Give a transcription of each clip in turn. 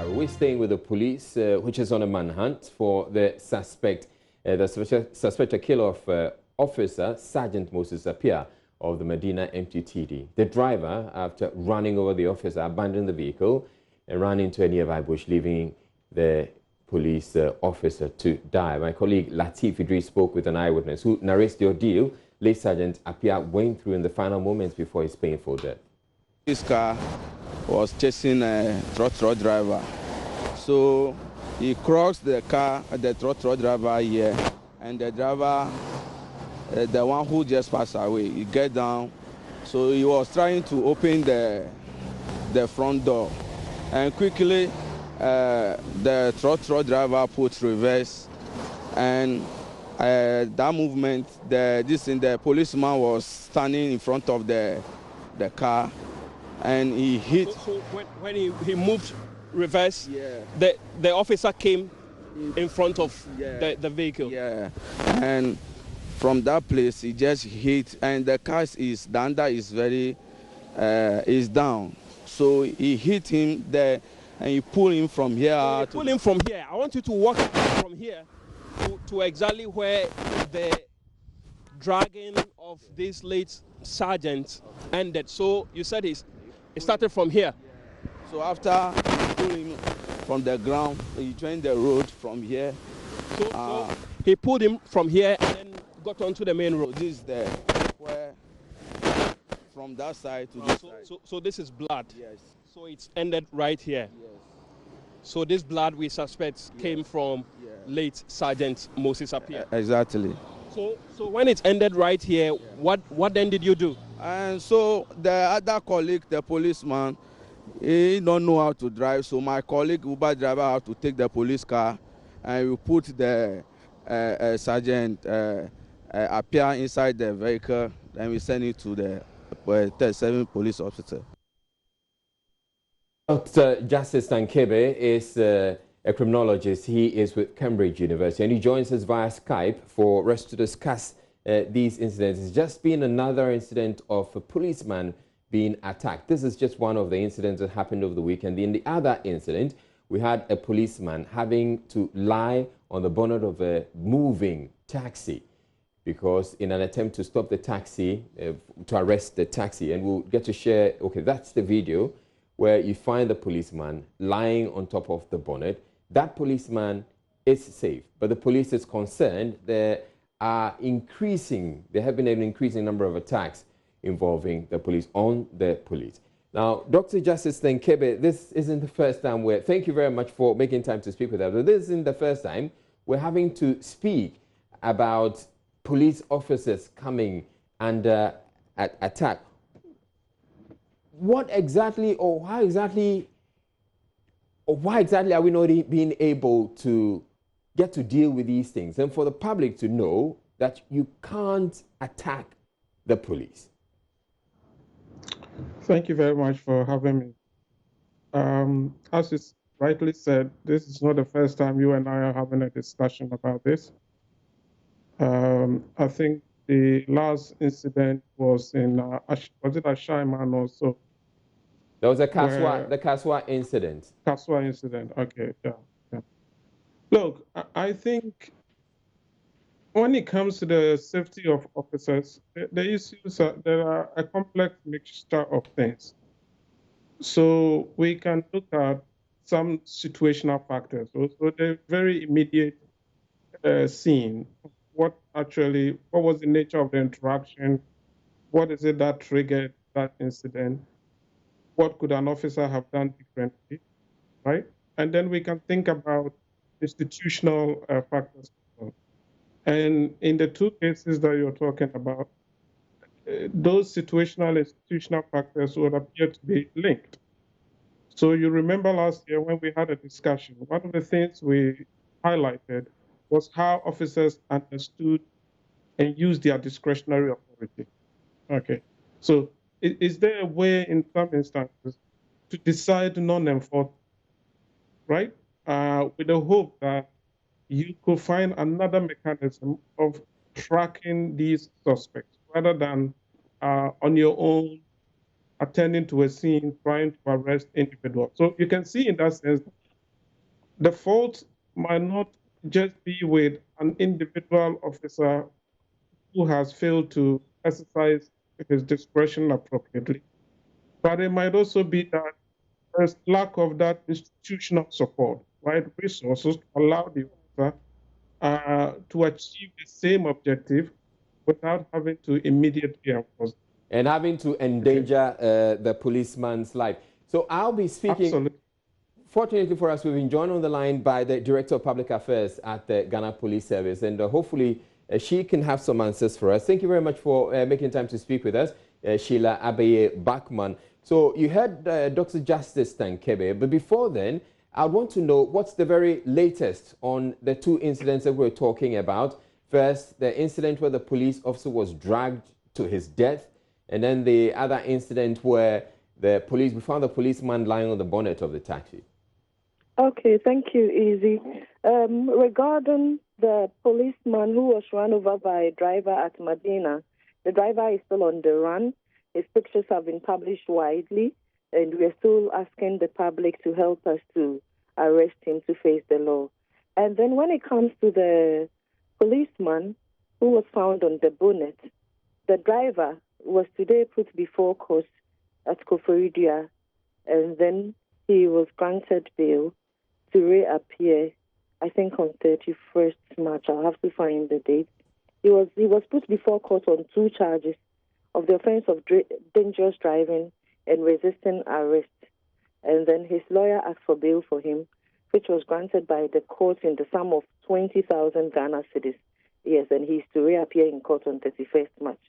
We're staying with the police, which is on a manhunt for the suspect, the suspected killer of Officer Sergeant Moses Appiah of the Medina MTTD. The driver, after running over the officer, abandoned the vehicle and ran into a nearby bush, leaving the police officer to die. My colleague Latif Idris spoke with an eyewitness who narrates the ordeal late Sergeant Appiah went through in the final moments before his painful death. This car was chasing a trot driver. So he crossed the car, the trot driver here, and the driver, the one who just passed away, he get down. So he was trying to open the front door. And quickly, the trot driver put reverse. And that movement, the policeman was standing in front of the car. And he hit. So when he moved reverse, yeah, the officer came in front of the vehicle. Yeah, and from that place he just hit, and the car is the under is very is down. So he hit him there, and he pulled him from here. So pull him from here. I want you to walk from here to exactly where the dragging of this late sergeant ended. So you said it started from here. So after he pulled him from the ground, he joined the road from here. So he pulled him from here and then got onto the main road. This is where from that side to this side. So this is blood. Yes. So it's ended right here. Yes. So this blood we suspect came from late Sergeant Moses Appiah. Exactly. So when it ended right here, what then did you do? And so the other colleague, the policeman, he don't know how to drive. So my colleague, Uber driver, have to take the police car, and we put the Sergeant Appiah inside the vehicle, and we send it to the 37 police officer. Dr. Justice Tankebe is a criminologist. He is with Cambridge University, and he joins us via Skype for us to discuss these incidents. It's just been another incident of a policeman being attacked. This is just one of the incidents that happened over the weekend. In the other incident, we had a policeman having to lie on the bonnet of a moving taxi because in an attempt to stop the taxi, to arrest the taxi. And we'll get to share, okay, that's the video where you find the policeman lying on top of the bonnet. That policeman is safe, but the police is concerned there have been an increasing number of attacks involving the police on the police. Now, Dr. Justice Tankebe, this isn't the first time thank you very much for making time to speak with us, but this isn't the first time we're having to speak about police officers coming under attack. What exactly, or why exactly are we not being able to get to deal with these things, and for the public to know that you can't attack the police? Thank you very much for having me. As you rightly said, this is not the first time you and I are having a discussion about this. I think the last incident was in, was it Ashaiman also? There was the Kaswa incident. Kaswa incident, okay, yeah. Look, I think when it comes to the safety of officers, the issues there are a complex mixture of things. So we can look at some situational factors. So the very immediate scene, what was the nature of the interaction? What is it that triggered that incident? What could an officer have done differently, right? And then we can think about institutional factors. And in the two cases that you're talking about, those situational institutional factors would appear to be linked. So you remember last year when we had a discussion, one of the things we highlighted was how officers understood and used their discretionary authority. Okay, so is there a way in some instances to decide non-enforcement, right? With the hope that you could find another mechanism of tracking these suspects rather than on your own attending to a scene, trying to arrest individuals. So you can see in that sense, the fault might not just be with an individual officer who has failed to exercise his discretion appropriately, but it might also be that there's lack of that institutional support, right? Resources to allow the officer to achieve the same objective without having to immediately enforce. And having to Okay. endanger the policeman's life. So I'll be speaking. Absolutely. Fortunately for us, we've been joined on the line by the Director of Public Affairs at the Ghana Police Service, and hopefully she can have some answers for us. Thank you very much for making time to speak with us, Sheila Abeye Bachman. So you heard Dr. Justice Tankebe, but before then, I want to know what's the very latest on the two incidents that we're talking about. First, the incident where the police officer was dragged to his death, and then the other incident where we found the policeman lying on the bonnet of the taxi. Okay, thank you, Easy. Regarding the policeman who was run over by a driver at Medina, the driver is still on the run. His pictures have been published widely, and we are still asking the public to help us to arrest him to face the law. And then when it comes to the policeman who was found on the bonnet, the driver was today put before court at Koforidua, and then he was granted bail to reappear, I think on 31st March. I'll have to find the date. He was put before court on 2 charges of the offense of dangerous driving and resisting arrest. And then his lawyer asked for bail for him, which was granted by the court in the sum of 20,000 Ghana cedis. Yes, and he's to reappear in court on 31st March.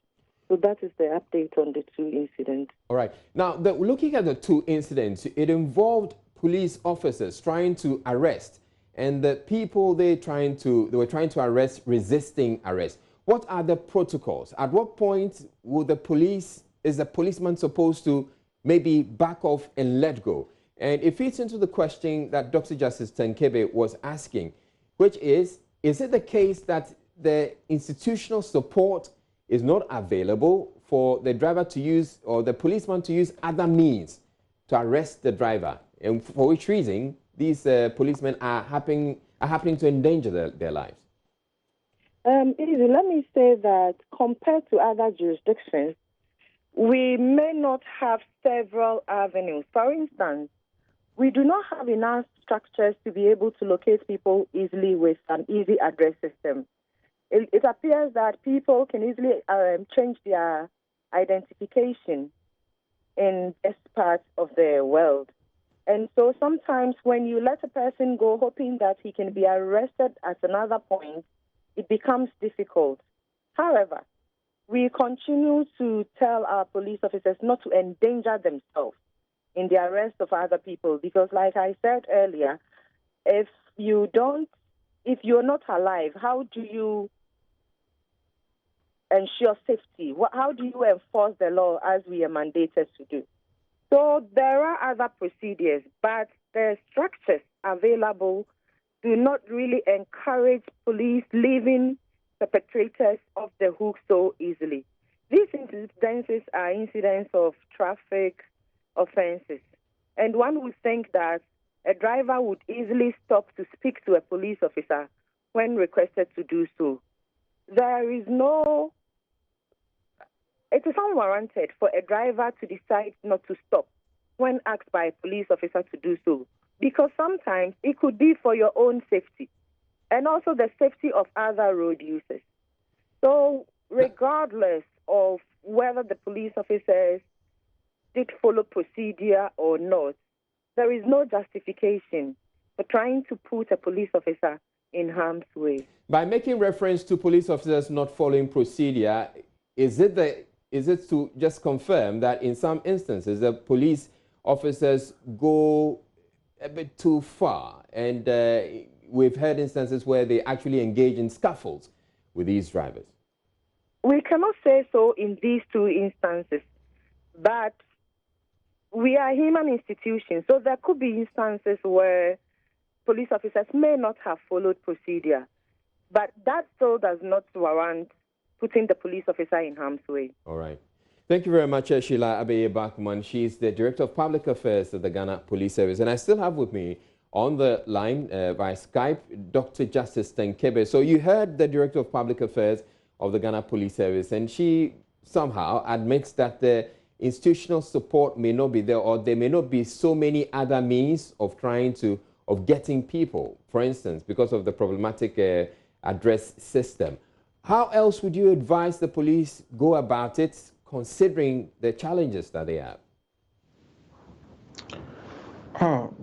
So that is the update on the 2 incidents. All right. Now, looking at the 2 incidents, it involved police officers trying to arrest, and the people they were trying to arrest resisting arrest. What are the protocols? At what point is the policeman supposed to maybe back off and let go? And it fits into the question that Dr. Justice Tankebe was asking, which is it the case that the institutional support is not available for the driver to use, or the policeman to use other means to arrest the driver? And for which reason these policemen are happening to endanger their lives? Easy, let me say that compared to other jurisdictions, we may not have several avenues. For instance, we do not have enough structures to be able to locate people easily with an easy address system. It appears that people can easily change their identification in this part of the world. And so sometimes when you let a person go hoping that he can be arrested at another point, it becomes difficult. However, we continue to tell our police officers not to endanger themselves in the arrest of other people, because like I said earlier, if you're not alive, how do you ensure safety? How do you enforce the law as we are mandated to do? So there are other procedures, but the structures available do not really encourage police leaving perpetrators off the hook so easily. These incidences are incidents of traffic offenses, and one would think that a driver would easily stop to speak to a police officer when requested to do so. It is unwarranted for a driver to decide not to stop when asked by a police officer to do so, because sometimes it could be for your own safety and also the safety of other road users. So regardless of whether the police officers did follow procedure or not, there is no justification for trying to put a police officer in harm's way. By making reference to police officers not following procedure, is it to just confirm that in some instances the police officers go a bit too far, and we've heard instances where they actually engage in scuffles with these drivers? We cannot say so in these 2 instances, but we are human institutions, so there could be instances where police officers may not have followed procedure, but that still does not warrant putting the police officer in harm's way. All right. Thank you very much, Sheila Abeye Bachman. She's the Director of Public Affairs at the Ghana Police Service. And I still have with me on the line via Skype, Dr. Justice Tenkebe. So you heard the Director of Public Affairs of the Ghana Police Service, and she somehow admits that the institutional support may not be there, or there may not be so many other means of getting people, for instance, because of the problematic address system. How else would you advise the police go about it, considering the challenges that they have?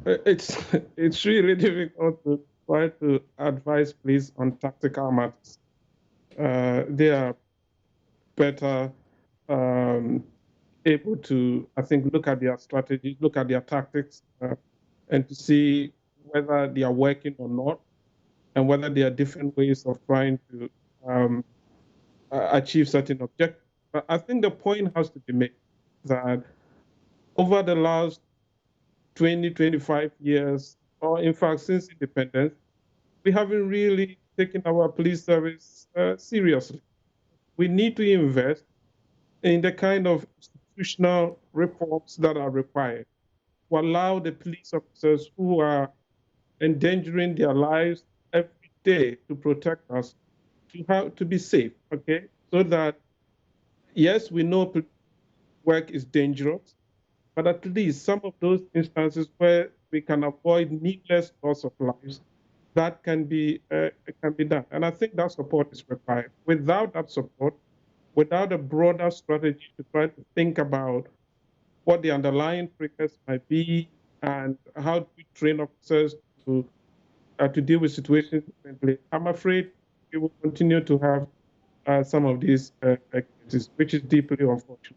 It's really difficult to try to advise police on tactical matters. They are better able to, I think, look at their strategies, look at their tactics, and to see whether they are working or not, and whether there are different ways of trying to achieve certain objectives. But I think the point has to be made that over the last 20, 25 years, or in fact since independence, we haven't really taken our police service seriously. We need to invest in the kind of institutional reforms that are required to allow the police officers who are endangering their lives every day to protect us to be safe, okay? So that, yes, we know work is dangerous, but at least some of those instances where we can avoid needless loss of lives, that can be done. And I think that support is required. Without that support, without a broader strategy to try to think about what the underlying triggers might be and how do we train officers to deal with situations differently, I'm afraid we will continue to have some of these cases, which is deeply unfortunate.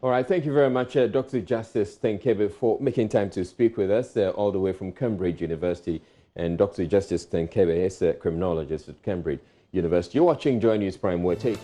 All right, thank you very much, Dr. Justice Tenkebe, for making time to speak with us all the way from Cambridge University. And Dr. Justice Tenkebe is a criminologist at Cambridge University. You're watching Joy News Prime. We're taking